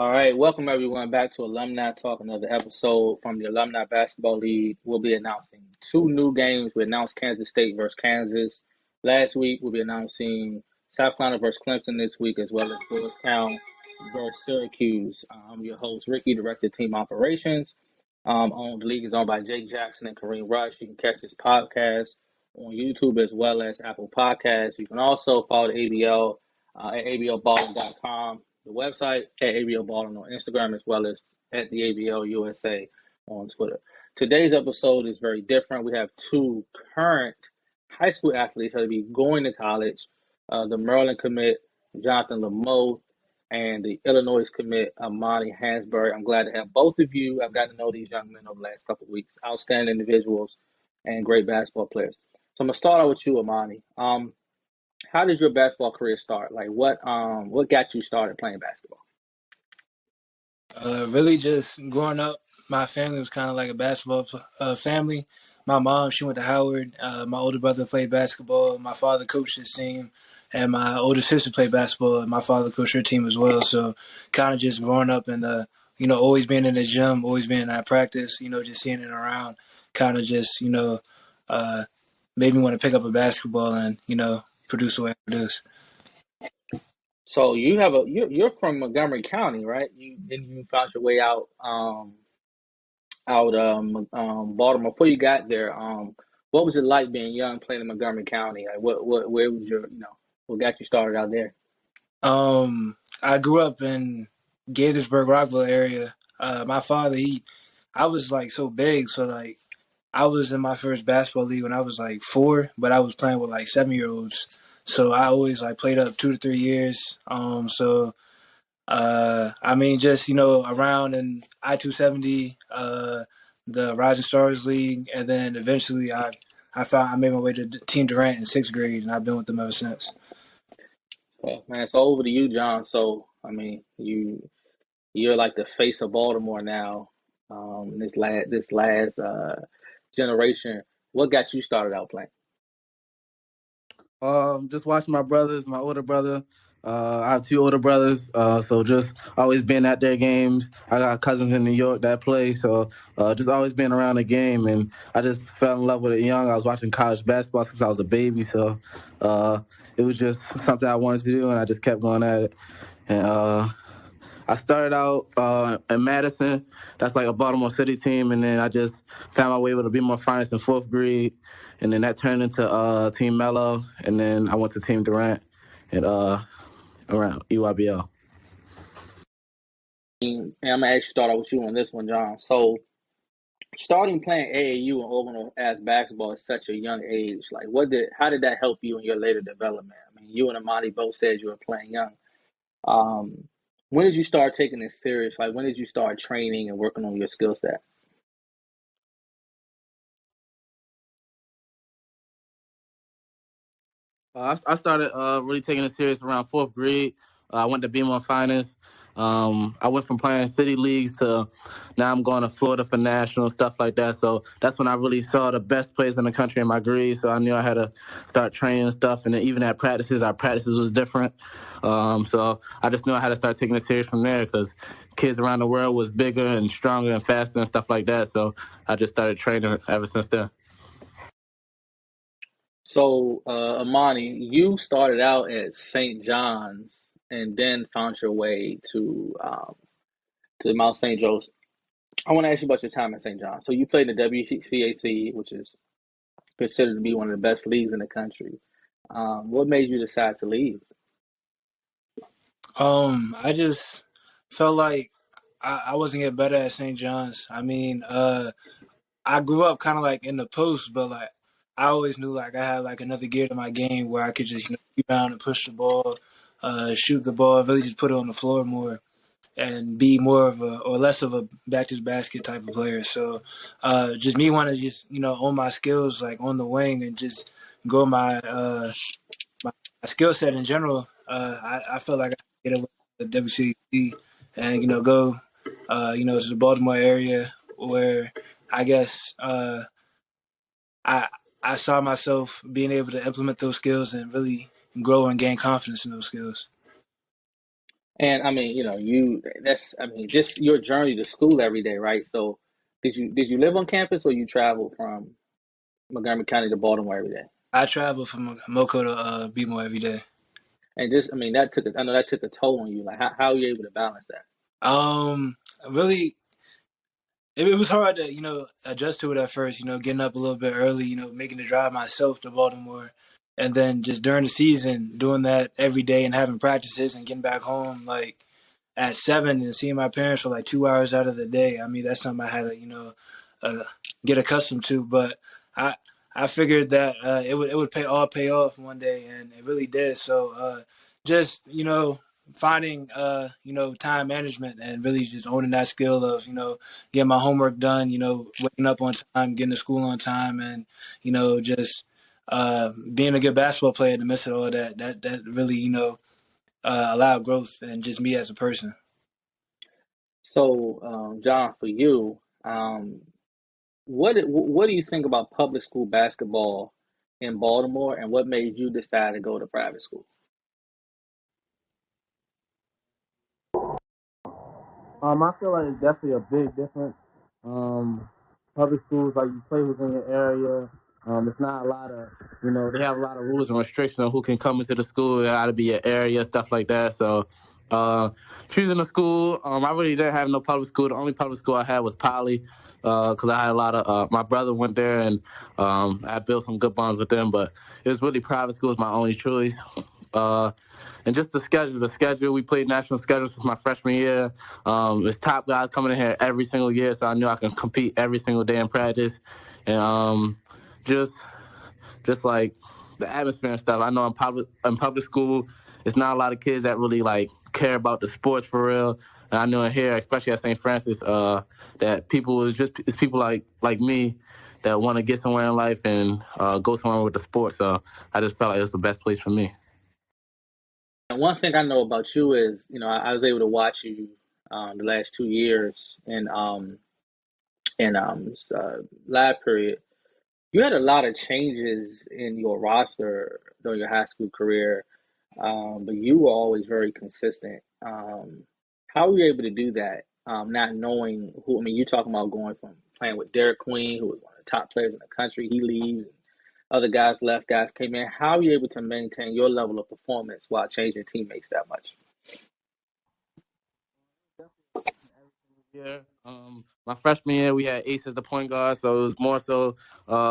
All right, welcome everyone back to Alumni Talk, another episode from the Alumni Basketball League. We'll be announcing two new games. We announced Kansas State versus Kansas last week. We'll be announcing South Carolina versus Clemson this week, as well as Georgetown versus Syracuse. I'm your host, Ricky, Director of Team Operations. The league is owned by Jake Jackson and Kareem Rush. You can catch this podcast on YouTube as well as Apple Podcasts. You can also follow the ABL at ablballing.com, the website at ablballing on Instagram, as well as at the ABL USA on Twitter. Today's episode is very different. We have two current high school athletes that will be going to college. The Maryland commit, Jahnathan Lamothe, and the Illinois commit, Amani Hansberry. I'm glad to have both of you. I've gotten to know these young men over the last couple of weeks. Outstanding individuals and great basketball players. So I'm going to start out with you, Amani. How did your basketball career start? Like, what got you started playing basketball? Really just growing up, my family was kind of like a basketball family. My mom, she went to Howard. My older brother played basketball. My father coached his team. And my older sister played basketball. And my father coached her team as well. So kind of just growing up and, always being in the gym, always being at practice, just seeing it around, kind of just, made me want to pick up a basketball and, produce the way I produce. So you're from Montgomery County, right? You found your way out Baltimore. Before you got there, what was it like being young playing in Montgomery County? Like where was your what got you started out there? I grew up in Gaithersburg, Rockville area. My father, I was like so big, so like I was in my first basketball league when I was like 4, but I was playing with like 7-year-olds. So I always like played up 2 to 3 years. Just around in I-270, the Rising Stars League, and then eventually I made my way to Team Durant in 6th grade, and I've been with them ever since. Well, man, so over to you, John. So I mean, you're like the face of Baltimore now. This last generation. What got you started out playing? Just watching my brothers, my older brother. I have 2 older brothers, so just always being at their games. I got cousins in New York that play, so just always being around the game. And I just fell in love with it young. I was watching college basketball since I was a baby, so it was just something I wanted to do, and I just kept going at it. And I started out in Madison. That's like a Baltimore City team, and then I just found my way with a Balitmore Finest in 4th grade, and then that turned into Team Mello, and then I went to Team Durant and around EYBL. And I'm gonna actually start out with you on this one, John. So starting playing AAU and organized basketball at such a young age, like how did that help you in your later development? I mean, you and Amani both said you were playing young. When did you start taking this serious? Like, when did you start training and working on your skill set? I started really taking it serious around 4th grade. I went to Balitmore Finest. I went from playing city leagues to now I'm going to Florida for national, stuff like that. So that's when I really saw the best players in the country in my grade. So I knew I had to start training and stuff. And then even at practices, our practices was different. So I just knew I had to start taking it serious from there because kids around the world was bigger and stronger and faster and stuff like that. So I just started training ever since then. So, Amani, you started out at St. John's and then found your way to Mount St. Joe's. I want to ask you about your time at St. John's. So you played in the WCAC, which is considered to be one of the best leagues in the country. What made you decide to leave? I just felt like I wasn't getting better at St. John's. I mean, I grew up kind of like in the post, but like I always knew like I had like another gear to my game where I could just rebound and push the ball, shoot the ball, really just put it on the floor more, and be more of a or less of a back to the basket type of player. So, just me want to just own my skills like on the wing and just grow my skill set in general. I feel like I can get away with the WCC and go to the Baltimore area where I guess I I saw myself being able to implement those skills and really grow and gain confidence in those skills. And I mean, just your journey to school every day, right? So did you live on campus or you travel from Montgomery County to Baltimore every day? I travel from Moco to Bmore every day. And just, I mean, I know that took a toll on you. Like, how are you able to balance that? Really, it was hard to adjust to it at first. Getting up a little bit early. Making the drive myself to Baltimore, and then just during the season doing that every day and having practices and getting back home like at 7 and seeing my parents for like 2 hours out of the day. I mean, that's something I had to uh, get accustomed to. But I I figured that it would pay off one day, and it really did. So just finding time management and really just owning that skill of getting my homework done, waking up on time, getting to school on time, and just being a good basketball player in the midst of all that. That really allowed growth and just me as a person. So, John, for you, what do you think about public school basketball in Baltimore, and what made you decide to go to private school? I feel like it's definitely a big difference. Um, Public schools, like you play who's in your area. It's not a lot of, they have a lot of rules and restrictions on who can come into the school. It got to be your area, stuff like that. So, uh, choosing a school, I really didn't have no public school. The only public school I had was Poly, because I had a lot of, my brother went there and I built some good bonds with them. But it was really private school was my only choice. Uh, and just the schedule. The schedule, we played national schedules for my freshman year. There's top guys coming in here every single year, so I knew I can compete every single day in practice. And just just like the atmosphere and stuff. I know in public school, it's not a lot of kids that really like care about the sports for real. And I know in here, especially at St. Francis, that people is just it's people like me that want to get somewhere in life and go somewhere with the sport. So I just felt like it was the best place for me. And one thing I know about you is, I was able to watch you the last 2 years in live period. You had a lot of changes in your roster during your high school career, but you were always very consistent. How were you able to do that? Not knowing who, I mean, you're talking about going from playing with Derek Queen, who was one of the top players in the country, he leaves, other guys left, guys came in. How are you able to maintain your level of performance while changing teammates that much? Yeah. My freshman year, we had Ace as the point guard, so it was more so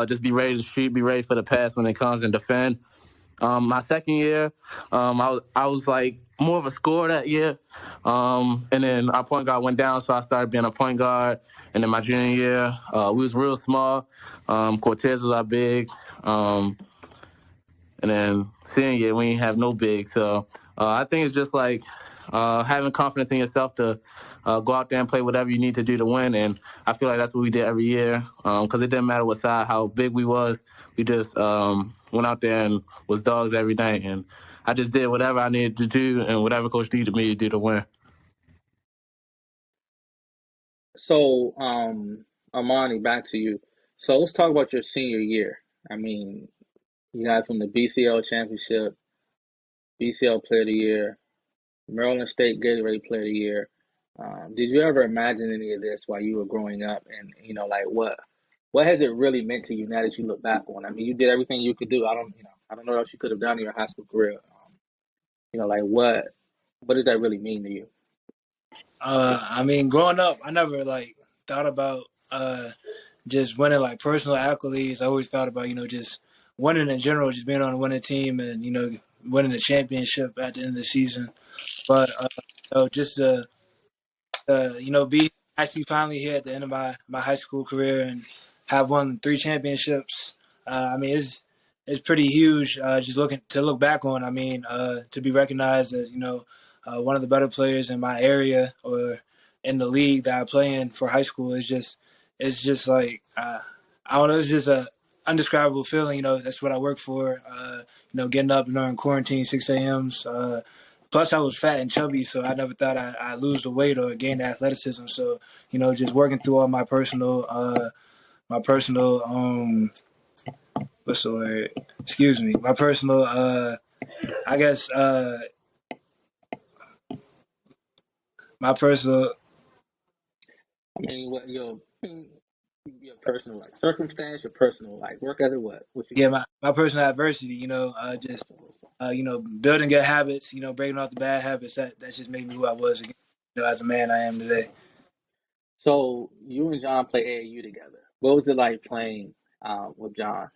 just be ready to shoot, be ready for the pass when it comes and defend. My second year, I was like more of a scorer that year, and then our point guard went down, so I started being a point guard. And then my junior year, we was real small. Cortez was our big. And then senior year, we ain't have no big. So I think it's just like having confidence in yourself to go out there and play whatever you need to do to win. And I feel like that's what we did every year because it didn't matter what side, how big we was. We just went out there and was dogs every night. And I just did whatever I needed to do and whatever coach needed me to do to win. So, Amani, back to you. So let's talk about your senior year. I mean, you guys won the BCL championship, BCL Player of the Year, Maryland State Gatorade Player of the Year. Did you ever imagine any of this while you were growing up? And like what has it really meant to you now that you look back on? I mean, you did everything you could do. I don't know what else you could have done in your high school career. Like what does that really mean to you? I mean, growing up, I never like thought about just winning like personal accolades. I always thought about just winning in general, just being on a winning team, and winning the championship at the end of the season. But just be actually finally here at the end of my high school career and have won 3 championships. I mean, it's pretty huge. Just looking to look back on. I mean, to be recognized as one of the better players in my area or in the league that I play in for high school is just it's just like I don't know. It's just a undescribable feeling. That's what I work for. Getting up during quarantine 6 a.m.s. Plus, I was fat and chubby, so I never thought I'd lose the weight or gain the athleticism. So, just working through all my personal, what's the word? Excuse me, my personal, I guess, My personal, I mean, what your personal like circumstance, your personal like work ethic, what you yeah, got? my personal adversity. Just building good habits. Breaking off the bad habits. That just made me who I was again. As a man, I am today. So you and John play AAU together. What was it like playing with John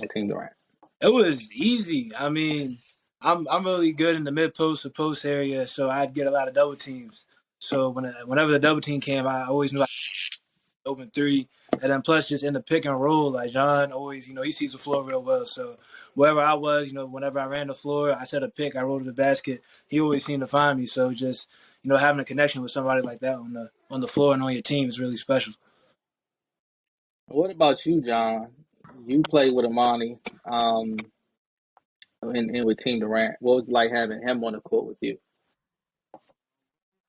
on Team Durant? It was easy. I mean, I'm really good in the mid post or post area, so I'd get a lot of double teams. So whenever the double team came, I always knew I could open three, and then plus just in the pick and roll, like John always, he sees the floor real well. So wherever I was, whenever I ran the floor, I set a pick, I rolled to the basket. He always seemed to find me. So just having a connection with somebody like that on the floor and on your team is really special. What about you, John? You played with Amani and with Team Durant. What was it like having him on the court with you?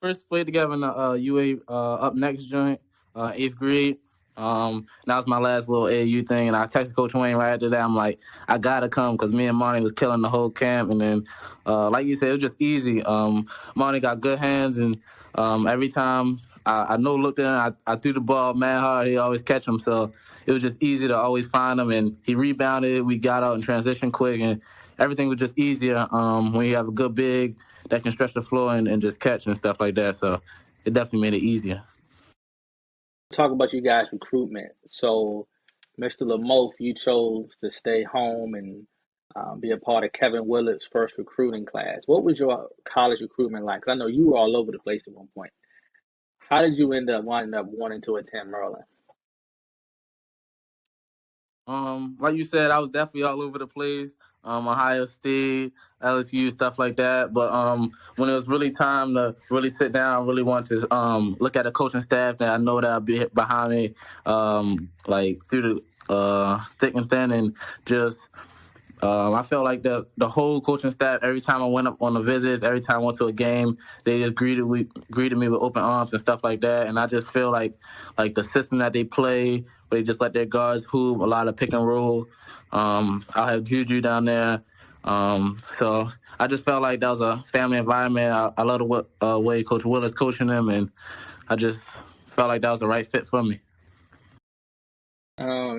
First played together in the UA up next joint, eighth grade. That was my last little AU thing, and I texted Coach Wayne right after that. I'm like, I gotta come because me and Monty was killing the whole camp, and then, like you said, it was just easy. Monty got good hands, and every time I no looked in, I threw the ball mad hard. He always catch him, so it was just easy to always find him, and he rebounded. We got out and transition quick, and everything was just easier when you have a good big that can stretch the floor and just catch and stuff like that. So it definitely made it easier. Talk about you guys' recruitment. So, Mr. Lamothe, you chose to stay home and be a part of Kevin Willard's first recruiting class. What was your college recruitment like? 'Cause I know you were all over the place at one point. How did you end up winding up wanting to attend Maryland? Like you said, I was definitely all over the place. Ohio State, LSU, stuff like that. But when it was really time to really sit down, really want to look at the coaching staff that I know that I'll be behind me, like through the thick and thin, and just I felt like the whole coaching staff. Every time I went up on the visits, every time I went to a game, they just greeted me with open arms and stuff like that. And I just feel like the system that they play, where they just let their guards hoop, a lot of pick and roll. I'll have Juju down there. So I just felt like that was a family environment. I love the way Coach Will is coaching them, and I just felt like that was the right fit for me.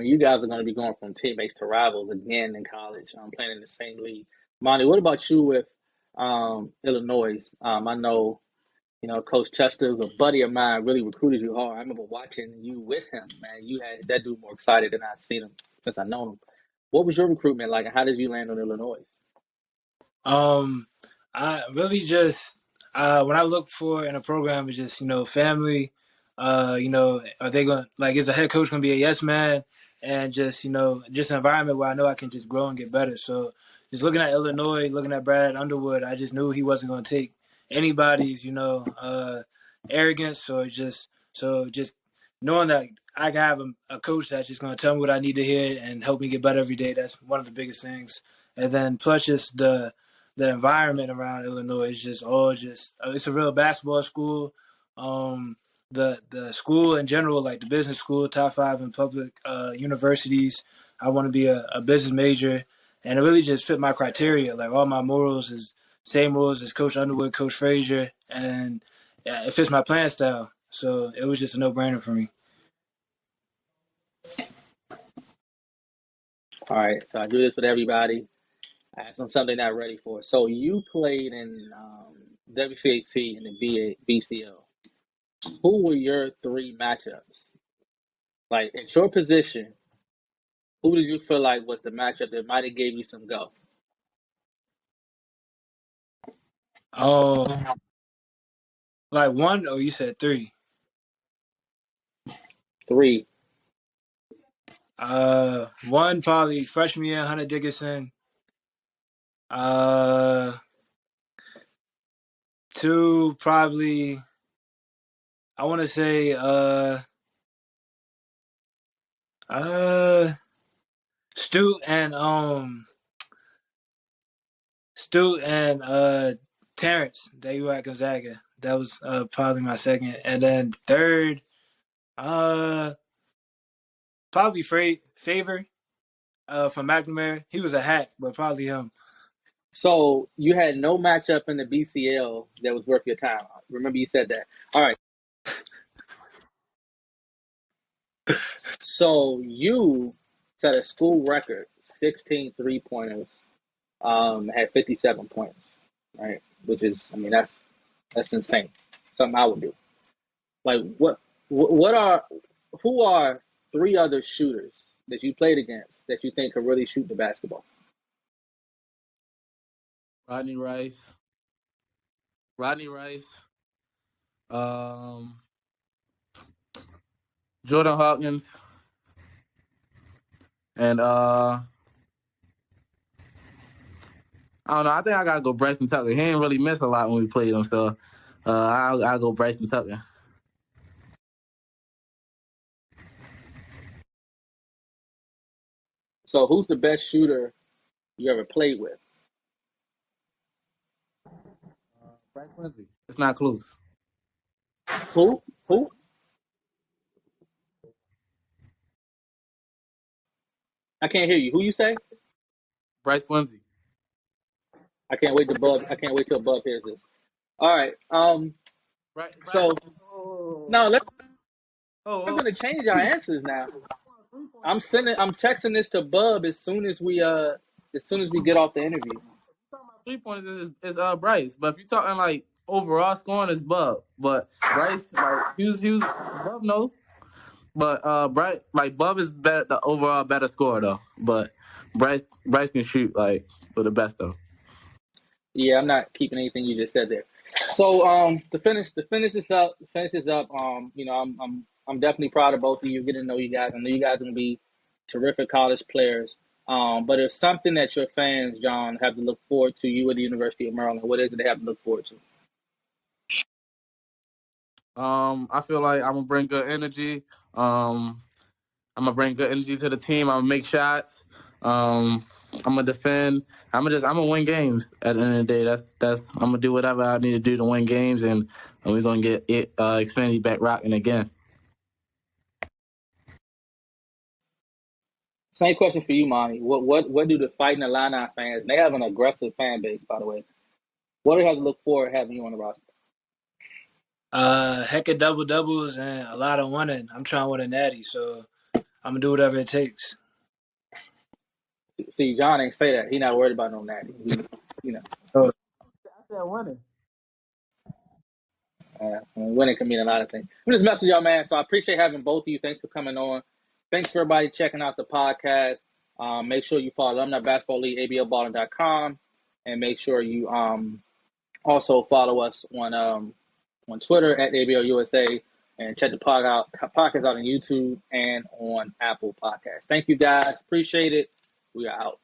You guys are going to be going from teammates to rivals again in college, playing in the same league. Monty, what about you with Illinois? I know, Coach Chester, a buddy of mine, really recruited you hard. I remember watching you with him, man. You had that dude more excited than I've seen him since I known him. What was your recruitment like, and how did you land on Illinois? Um, I really just when I look for in a program is just family. Are they going like is the head coach going to be a yes man, and just an environment where I know I can just grow and get better. So just looking at Illinois, looking at Brad Underwood, I just knew he wasn't going to take anybody's arrogance or just knowing that I can have a coach that's just going to tell me what I need to hear and help me get better every day. That's one of the biggest things. And then plus just the environment around Illinois is just all just it's a real basketball school. The school in general, like the business school, top five in public universities. I want to be a business major, and it really just fit my criteria. Like all my morals is same rules as Coach Underwood, Coach Frazier, and yeah, it fits my playing style. So it was just a no brainer for me. All right, so I do this with everybody. I ask them something they're not ready for. So you played in WCAC and the BCL. Who were your three matchups? Like at your position, who did you feel like was the matchup that might have gave you some go? Oh, like one? Oh, you said three. Three. One probably freshman year, Hunter Dickinson. Uh, Two probably. I want to say uh Stute and Stute and Terrence. They were at Gonzaga. That was probably my second, and then third uh probably Favor from McNamara. He was a hack, but probably him. So you had no matchup in the BCL that was worth your time. Remember you said that. All right. So you set a school record, 16 3-pointers, had 57 points, right? Which is, I mean, that's insane. Something I would do. Like, who are three other shooters that you played against that you think could really shoot the basketball? Rodney Rice. Rodney Rice. Um, Jordan Hawkins. And I don't know. I think I gotta go Bryson Tucker. He ain't really missed a lot when we played him, so I'll go Bryson Tucker. So who's the best shooter you ever played with? Bryce Lindsey. It's not close. Who? Who? I can't hear you. Who you say? Bryce Lindsey. I can't wait till Bub hears this. All right. Right. So Oh, no, we're oh, gonna change our answers now. I'm texting this to Bub as soon as we get off the interview. 3 pointers is Bryce, but if you're talking like overall scoring, it's Bub. But Bryce, like he was Bub no, but Bryce like Bub is better, the overall better scorer though. But Bryce can shoot like for the best though. Yeah, I'm not keeping anything you just said there. So to finish this up, I'm definitely proud of both of you. Getting to know you guys. I know you guys are gonna be terrific college players. But there's something that your fans, John, have to look forward to. You at the University of Maryland. What is it they have to look forward to? I feel like I'm gonna bring good energy. I'm gonna bring good energy to the team. I'm gonna make shots. I'm gonna defend. I'm gonna win games. At the end of the day, that's I'm gonna do whatever I need to do to win games, and we're gonna get it Xfinity back rocking again. Same question for you, Monty. What do the Fighting Illini fans? They have an aggressive fan base, by the way. What do they have to look forward to having you on the roster? Heck of double doubles and a lot of winning. I'm trying to win a natty, so I'm gonna do whatever it takes. See, John ain't say that. He not worried about no natty. You know, So, I said winning. winning can mean a lot of things. I'm just messing with y'all, man. So I appreciate having both of you. Thanks for coming on. Thanks for everybody checking out the podcast. Make sure you follow Alumni Basketball League, ablballing.com, and make sure you also follow us on Twitter at ABLUSA, and check the podcast out on YouTube and on Apple Podcasts. Thank you guys. Appreciate it. We are out.